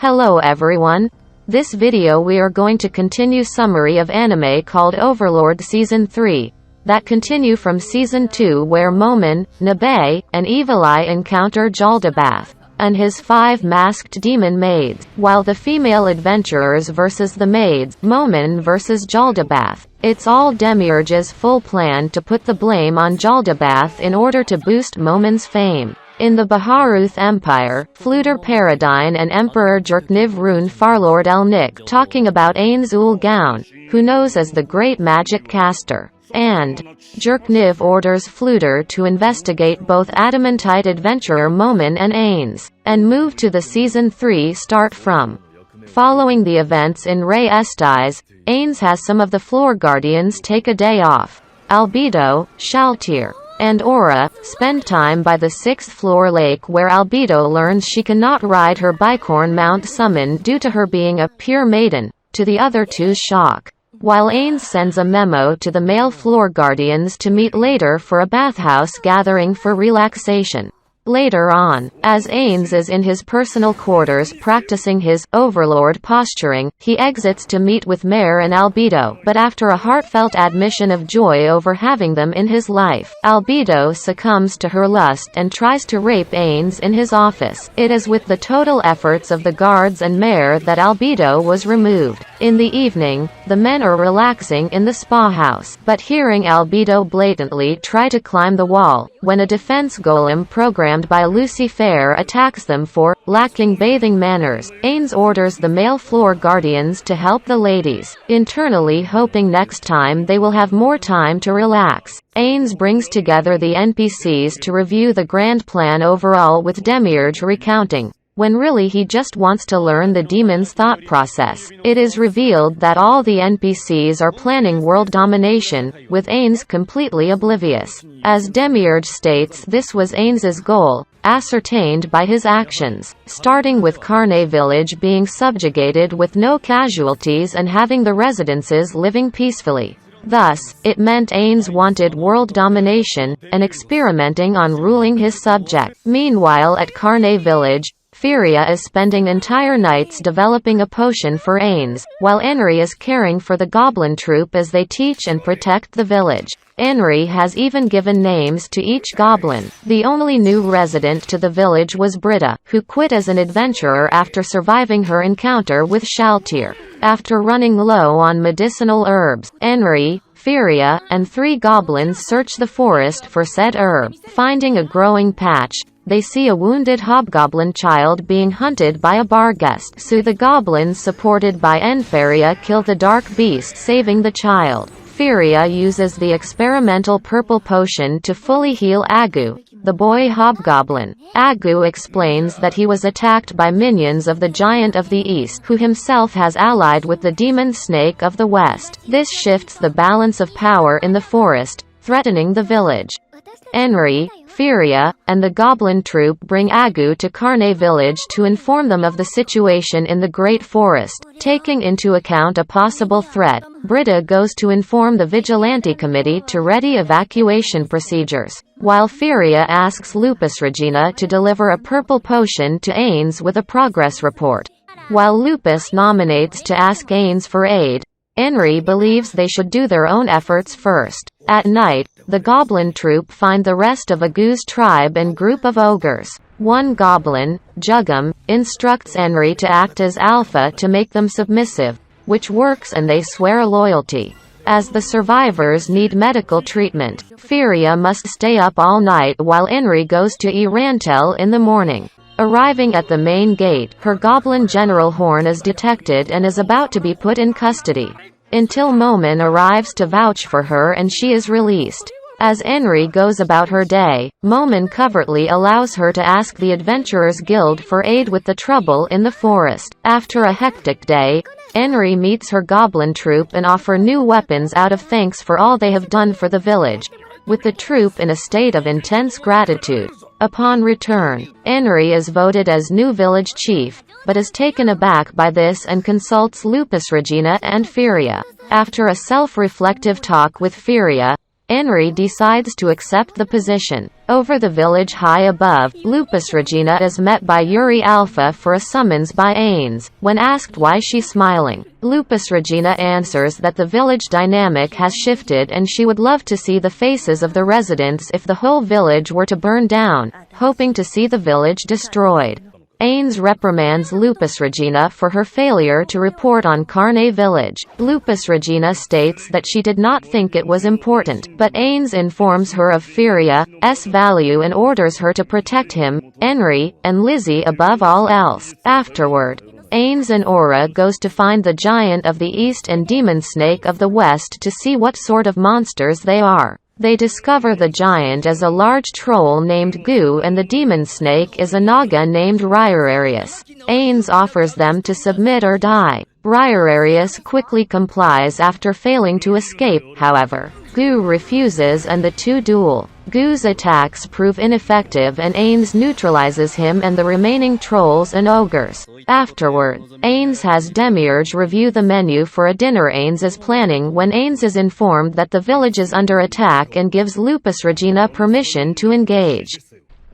Hello everyone. This video we are going to continue summary of anime called Overlord Season 3, that continue from Season 2 where Momon, Nabe, and Evil Eye encounter Jaldabaoth and his 5 masked demon maids, while the female adventurers versus the maids, Momon versus Jaldabaoth. It's all Demiurge's full plan to put the blame on Jaldabaoth in order to boost Momon's fame. In the Baharuth Empire, Fluter Paradine and Emperor Jerkniv Rune Farlord Elnick talking about Ainz Ooal Gown, who knows as the Great Magic Caster. And Jerkniv orders Fluter to investigate both Adamantite adventurer Momon and Ainz, and move to the Season 3 start from. Following the events in Ray Estais, Ainz has some of the floor guardians take a day off. Albedo, Shaltir, and Aura spend time by the 6th floor lake where Albedo learns she cannot ride her bicorn mount Summon due to her being a pure maiden, to the other two's shock. While Ainz sends a memo to the male floor guardians to meet later for a bathhouse gathering for relaxation. Later on, as Ainz is in his personal quarters practicing his Overlord posturing, he exits to meet with Mare and Albedo, but after a heartfelt admission of joy over having them in his life, Albedo succumbs to her lust and tries to rape Ainz in his office. It is with the total efforts of the guards and Mare that Albedo was removed. In the evening, the men are relaxing in the spa house, but hearing Albedo blatantly try to climb the wall, when a defense golem programmed by Lucifer attacks them for lacking bathing manners, Ainz orders the male floor guardians to help the ladies, internally hoping next time they will have more time to relax. Ainz brings together the NPCs to review the grand plan overall with Demiurge recounting, when really he just wants to learn the demon's thought process. It is revealed that all the NPCs are planning world domination, with Ainz completely oblivious. As Demiurge states, this was Ainz's goal, ascertained by his actions, starting with Carne Village being subjugated with no casualties and having the residences living peacefully. Thus, it meant Ainz wanted world domination, and experimenting on ruling his subject. Meanwhile at Carne Village, Furia is spending entire nights developing a potion for Ainz, while Enri is caring for the goblin troop as they teach and protect the village. Enri has even given names to each goblin. The only new resident to the village was Britta, who quit as an adventurer after surviving her encounter with Shaltir. After running low on medicinal herbs, Enri, Furia, and 3 goblins search the forest for said herb. Finding a growing patch, they see a wounded hobgoblin child being hunted by a bar guest, so the goblins supported by Enferia kill the dark beast, saving the child. Furia uses the experimental purple potion to fully heal Agu, the boy hobgoblin. Agu explains that he was attacked by minions of the Giant of the East, who himself has allied with the demon Snake of the West. This shifts the balance of power in the forest, threatening the village. Enri, Furia, and the goblin troop bring Agu to Carne Village to inform them of the situation in the Great Forest. Taking into account a possible threat, Britta goes to inform the Vigilante Committee to ready evacuation procedures, while Furia asks Lupus Regina to deliver a purple potion to Ainz with a progress report. While Lupus nominates to ask Ainz for aid, Enri believes they should do their own efforts first. At night, the goblin troop find the rest of Agu's tribe and group of ogres. One goblin, Jugum, instructs Enri to act as alpha to make them submissive, which works and they swear loyalty. As the survivors need medical treatment, Furia must stay up all night while Enri goes to Irantel in the morning. Arriving at the main gate, her goblin General Horn is detected and is about to be put in custody, until Momon arrives to vouch for her and she is released. As Enri goes about her day, Momon covertly allows her to ask the Adventurers Guild for aid with the trouble in the forest. After a hectic day, Enri meets her goblin troop and offer new weapons out of thanks for all they have done for the village, with the troop in a state of intense gratitude. Upon return, Enri is voted as new village chief, but is taken aback by this and consults Lupus Regina and Furia. After a self-reflective talk with Furia, Henry decides to accept the position. Over the village high above, Lupus Regina is met by Yuri Alpha for a summons by Ainz. When asked why she's smiling, Lupus Regina answers that the village dynamic has shifted and she would love to see the faces of the residents if the whole village were to burn down, hoping to see the village destroyed. Ainz reprimands Lupus Regina for her failure to report on Carne Village. Lupus Regina states that she did not think it was important, but Ainz informs her of Furia's value and orders her to protect him, Henry, and Lizzie above all else. Afterward, Ainz and Aura goes to find the Giant of the East and Demon Snake of the West to see what sort of monsters they are. They discover the giant is a large troll named Goo and the demon snake is a naga named Ryrarius. Ainz offers them to submit or die. Ryrarius quickly complies after failing to escape, however. Goo refuses and the two duel. Goo's attacks prove ineffective and Ainz neutralizes him and the remaining trolls and ogres. Afterward, Ainz has Demiurge review the menu for a dinner Ainz is planning when Ainz is informed that the village is under attack and gives Lupus Regina permission to engage.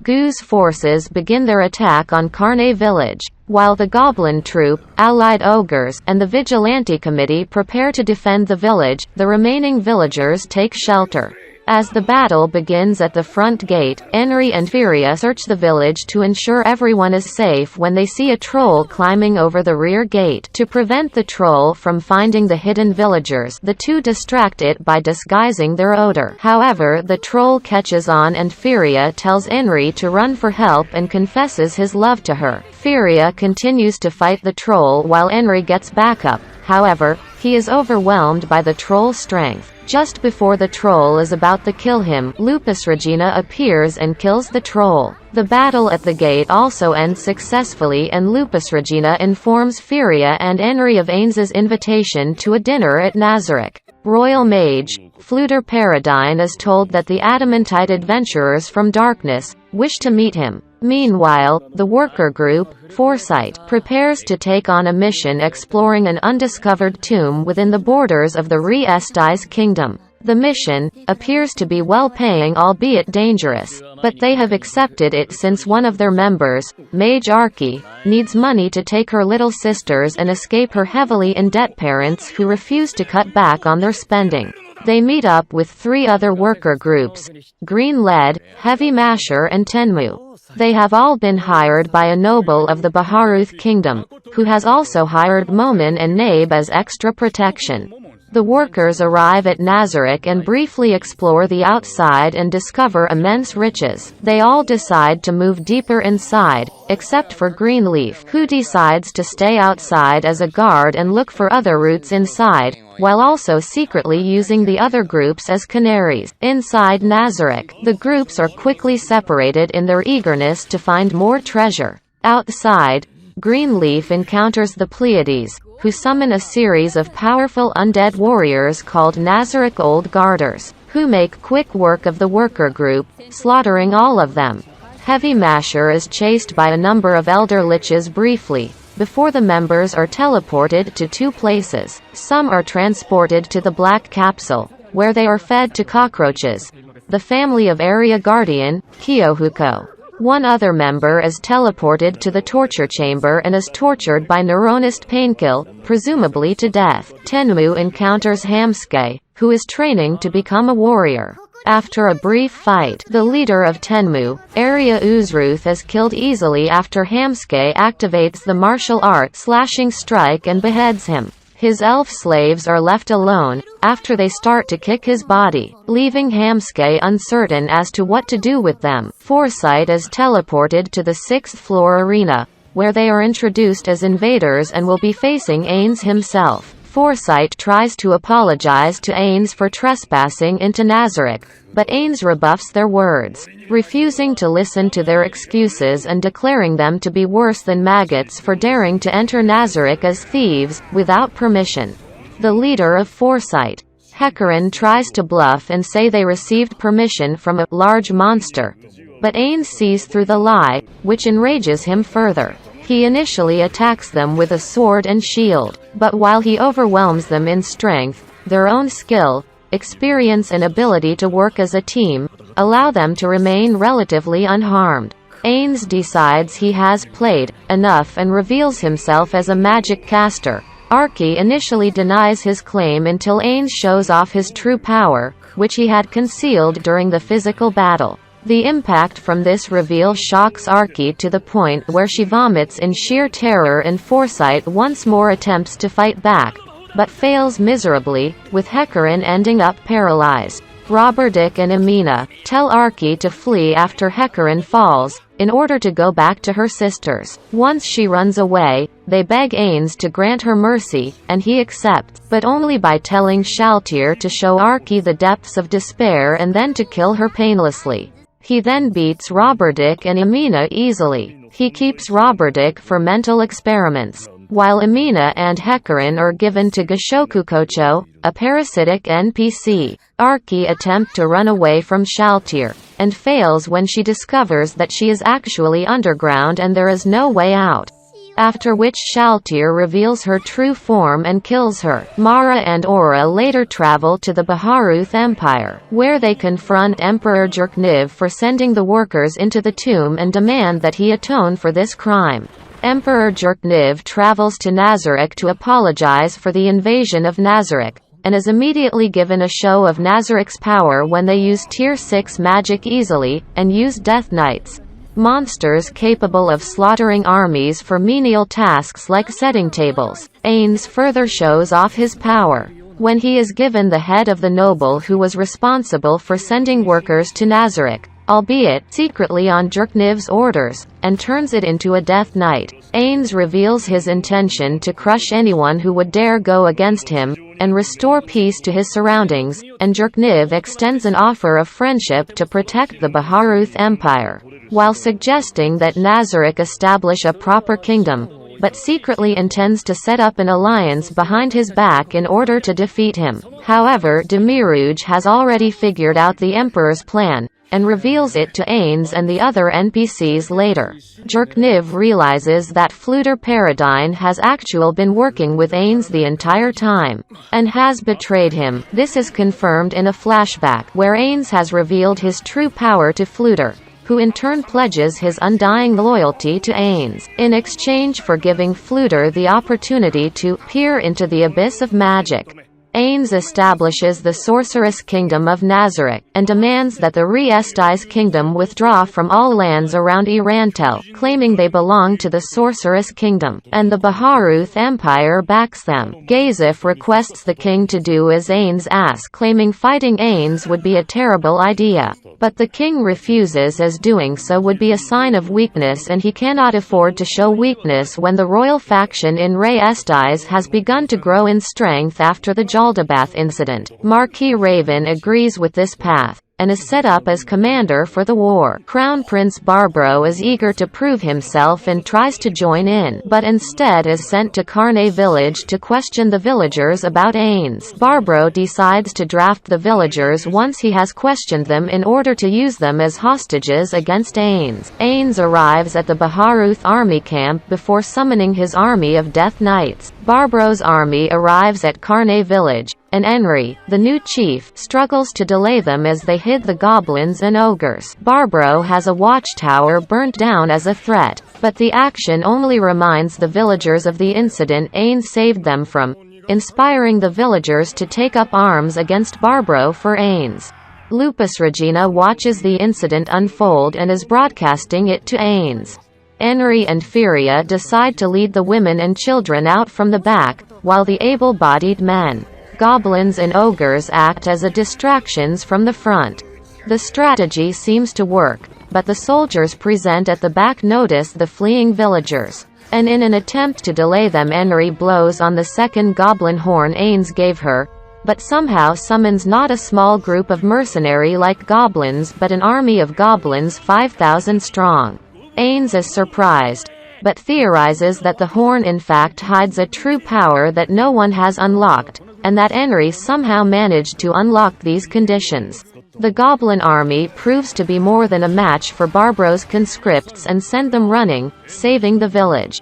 Goo's forces begin their attack on Carne Village, while the Goblin Troop, allied ogres, and the Vigilante Committee prepare to defend the village. The remaining villagers take shelter. As the battle begins at the front gate, Henry and Furia search the village to ensure everyone is safe when they see a troll climbing over the rear gate. To prevent the troll from finding the hidden villagers, the two distract it by disguising their odor. However, the troll catches on and Furia tells Henry to run for help and confesses his love to her. Furia continues to fight the troll while Henry gets backup. However, he is overwhelmed by the troll's strength. Just before the troll is about to kill him, Lupus Regina appears and kills the troll. The battle at the gate also ends successfully and Lupus Regina informs Furia and Henry of Ainz's invitation to a dinner at Nazarick. Royal Mage, Fluter Paradine is told that the Adamantite adventurers from Darkness wish to meet him. Meanwhile, the worker group, Foresight, prepares to take on a mission exploring an undiscovered tomb within the borders of the Re-Estais kingdom. The mission appears to be well-paying albeit dangerous, but they have accepted it since one of their members, Mage Archie, needs money to take her little sisters and escape her heavily in-debt parents who refuse to cut back on their spending. They meet up with three other worker groups, Green Lead, Heavy Masher and Tenmu. They have all been hired by a noble of the Baharuth kingdom, who has also hired Momin and Nabe as extra protection. The workers arrive at Nazarick and briefly explore the outside and discover immense riches. They all decide to move deeper inside, except for Greenleaf, who decides to stay outside as a guard and look for other routes inside, while also secretly using the other groups as canaries. Inside Nazarick, the groups are quickly separated in their eagerness to find more treasure. Outside, Greenleaf encounters the Pleiades, who summon a series of powerful undead warriors called Nazarick Old Guarders, who make quick work of the worker group, slaughtering all of them. Heavy Masher is chased by a number of Elder Liches briefly, before the members are teleported to two places. Some are transported to the Black Capsule, where they are fed to cockroaches. The family of Area Guardian, Kyohuko. One other member is teleported to the torture chamber and is tortured by Neuronist Painkill, presumably to death. Tenmu encounters Hamsuke, who is training to become a warrior. After a brief fight, the leader of Tenmu, Area Uzruth, is killed easily after Hamsuke activates the martial art Slashing Strike and beheads him. His elf slaves are left alone, after they start to kick his body, leaving Hamsuke uncertain as to what to do with them. Foresight is teleported to the 6th floor arena, where they are introduced as invaders and will be facing Ainz himself. Foresight tries to apologize to Ainz for trespassing into Nazarick, but Ainz rebuffs their words, refusing to listen to their excuses and declaring them to be worse than maggots for daring to enter Nazarick as thieves, without permission. The leader of Foresight, Hecarim, tries to bluff and say they received permission from a large monster, but Ainz sees through the lie, which enrages him further. He initially attacks them with a sword and shield, but while he overwhelms them in strength, their own skill, experience and ability to work as a team, allow them to remain relatively unharmed. Ainz decides he has played enough and reveals himself as a magic caster. Archie initially denies his claim until Ainz shows off his true power, which he had concealed during the physical battle. The impact from this reveal shocks Archie to the point where she vomits in sheer terror, and Foresight once more attempts to fight back, but fails miserably, with Hecarim ending up paralyzed. Roberdick and Amina tell Archie to flee after Hecarim falls, in order to go back to her sisters. Once she runs away, they beg Ainz to grant her mercy, and he accepts, but only by telling Shaltir to show Archie the depths of despair and then to kill her painlessly. He then beats Roberdick and Amina easily. He keeps Roberdick for mental experiments, while Amina and Hecarim are given to Gashokukocho, a parasitic NPC. Archie attempts to run away from Shaltir, and fails when she discovers that she is actually underground and there is no way out. After which Shaltir reveals her true form and kills her. Mara and Aura later travel to the Baharuth Empire, where they confront Emperor Jerkniv for sending the workers into the tomb and demand that he atone for this crime. Emperor Jerkniv travels to Nazarick to apologize for the invasion of Nazarick, and is immediately given a show of Nazarick's power when they use Tier 6 magic easily, and use Death Knights, monsters capable of slaughtering armies for menial tasks like setting tables. Ainz further shows off his power when he is given the head of the noble who was responsible for sending workers to Nazarick, albeit secretly on Jerkniv's orders, and turns it into a Death Knight. Ainz reveals his intention to crush anyone who would dare go against him, and restore peace to his surroundings, and Jerkniv extends an offer of friendship to protect the Baharuth Empire, while suggesting that Nazarick establish a proper kingdom, but secretly intends to set up an alliance behind his back in order to defeat him. However, Demiurge has already figured out the Emperor's plan, and reveals it to Ainz and the other NPCs later. Jerkniv realizes that Fluter Paradine has actually been working with Ainz the entire time, and has betrayed him. This is confirmed in a flashback, where Ainz has revealed his true power to Fluter, who in turn pledges his undying loyalty to Ainz, in exchange for giving Fluter the opportunity to peer into the abyss of magic. Ainz establishes the Sorceress Kingdom of Nazarick, and demands that the Re-Estais Kingdom withdraw from all lands around Irantel, claiming they belong to the Sorceress Kingdom, and the Baharuth Empire backs them. Gazif requests the king to do as Ainz asks, claiming fighting Ainz would be a terrible idea. But the king refuses, as doing so would be a sign of weakness, and he cannot afford to show weakness when the royal faction in Re-Estais has begun to grow in strength after the Jaldabath incident. Marquis Raven agrees with this path, and is set up as commander for the war. Crown Prince Barbro is eager to prove himself and tries to join in, but instead is sent to Carne village to question the villagers about Ainz. Barbro decides to draft the villagers once he has questioned them in order to use them as hostages against Ainz. Ainz arrives at the Baharuth army camp before summoning his army of Death Knights. Barbro's army arrives at Carne village, and Henry, the new chief, struggles to delay them as they hid the goblins and ogres. Barbro has a watchtower burnt down as a threat, but the action only reminds the villagers of the incident Ainz saved them from, inspiring the villagers to take up arms against Barbro for Ainz. Lupus Regina watches the incident unfold and is broadcasting it to Ainz. Henry and Furia decide to lead the women and children out from the back, while the able-bodied men, goblins and ogres act as distractions from the front. The strategy seems to work, but the soldiers present at the back notice the fleeing villagers, and in an attempt to delay them Henry blows on the second goblin horn Ainz gave her, but somehow summons not a small group of mercenary-like goblins but an army of goblins 5,000 strong. Ainz is surprised, but theorizes that the horn in fact hides a true power that no one has unlocked, and that Henry somehow managed to unlock these conditions. The goblin army proves to be more than a match for Barbro's conscripts and send them running, saving the village.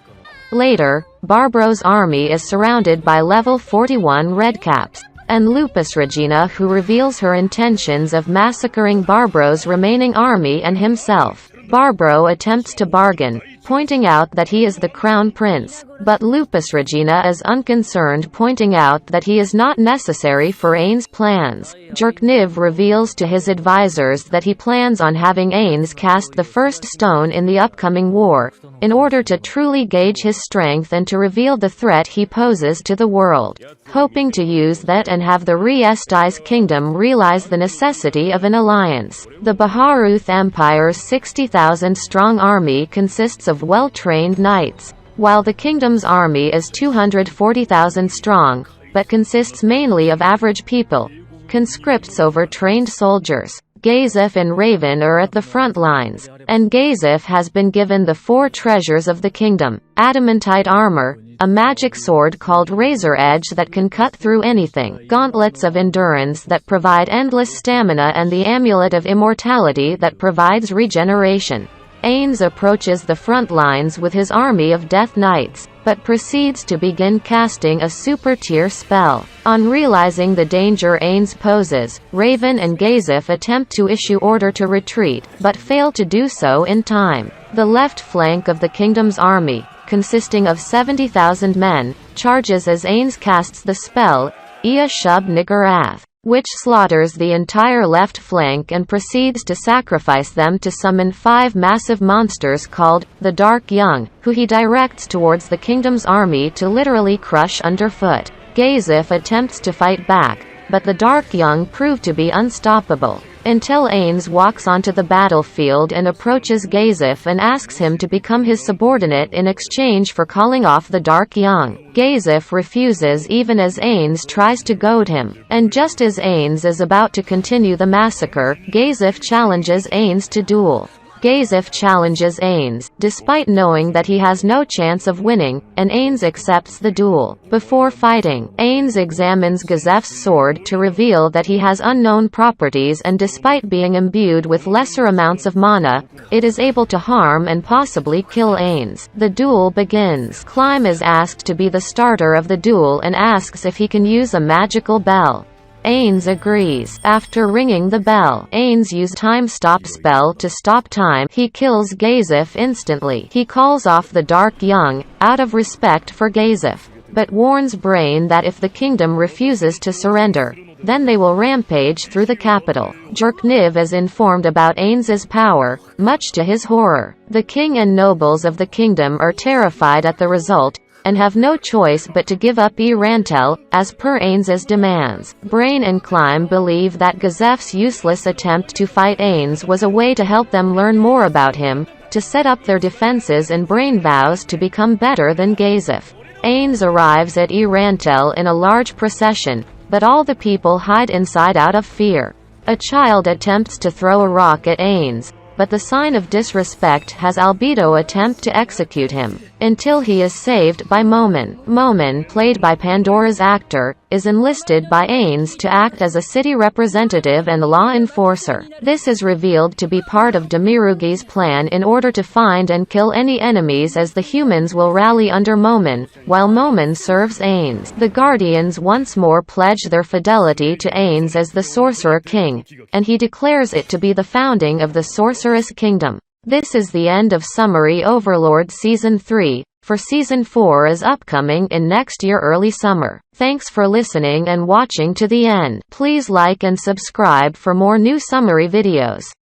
Later, Barbro's army is surrounded by level 41 redcaps. and Lupus Regina, who reveals her intentions of massacring Barbro's remaining army and himself. Barbro attempts to bargain, pointing out that he is the crown prince, but Lupus Regina is unconcerned, pointing out that he is not necessary for Ainz' plans. Jerkniv reveals to his advisors that he plans on having Ainz cast the first stone in the upcoming war, in order to truly gauge his strength and to reveal the threat he poses to the world, hoping to use that and have the Re-Estais kingdom realize the necessity of an alliance. The Baharuth Empire's 60,000-strong army consists of well-trained knights, while the kingdom's army is 240,000 strong, but consists mainly of average people, conscripts over trained soldiers. Gazif and Raven are at the front lines, and Gazif has been given the 4 treasures of the kingdom: adamantite armor, a magic sword called Razor Edge that can cut through anything, gauntlets of endurance that provide endless stamina, and the amulet of immortality that provides regeneration. Ainz approaches the front lines with his army of Death Knights, but proceeds to begin casting a super-tier spell. On realizing the danger Ainz poses, Raven and Gazif attempt to issue order to retreat, but fail to do so in time. The left flank of the kingdom's army, consisting of 70,000 men, charges as Ainz casts the spell, Ea Shub Nigarath, which slaughters the entire left flank and proceeds to sacrifice them to summon 5 massive monsters called the Dark Young, who he directs towards the kingdom's army to literally crush underfoot. Gazif attempts to fight back, but the Dark Young prove to be unstoppable, until Ainz walks onto the battlefield and approaches Gazif and asks him to become his subordinate in exchange for calling off the Dark Young. Gazif refuses even as Ainz tries to goad him, and just as Ainz is about to continue the massacre, Gazif challenges Ainz to duel. Gazif challenges Ainz, despite knowing that he has no chance of winning, and Ainz accepts the duel. Before fighting, Ainz examines Gazif's sword to reveal that he has unknown properties, and despite being imbued with lesser amounts of mana, it is able to harm and possibly kill Ainz. The duel begins. Climb is asked to be the starter of the duel and asks if he can use a magical bell. Ainz agrees. After ringing the bell, Ainz uses time stop spell to stop time. He kills Gazif instantly. He calls off the Dark Young, out of respect for Gazif, but warns Brain that if the kingdom refuses to surrender, then they will rampage through the capital. Jerkniv is informed about Ainz's power, much to his horror. The king and nobles of the kingdom are terrified at the result, and have no choice but to give up Yggdrasil, as per Ainz's demands. Brain and Climb believe that Gazif's useless attempt to fight Ainz was a way to help them learn more about him, to set up their defenses, and Brain vows to become better than Gazif. Ainz arrives at Yggdrasil in a large procession, but all the people hide inside out of fear. A child attempts to throw a rock at Ainz, but the sign of disrespect has Albedo attempt to execute him, until he is saved by Momin. Momin, played by Pandora's actor, is enlisted by Ainz to act as a city representative and law enforcer. This is revealed to be part of Demirugi's plan in order to find and kill any enemies, as the humans will rally under Momin, while Momin serves Ainz. The Guardians once more pledge their fidelity to Ainz as the Sorcerer King, and he declares it to be the founding of the Sorceress Kingdom. This is the end of summary Overlord Season 3, for Season 4 is upcoming in next year early summer. Thanks for listening and watching to the end. Please like and subscribe for more new summary videos.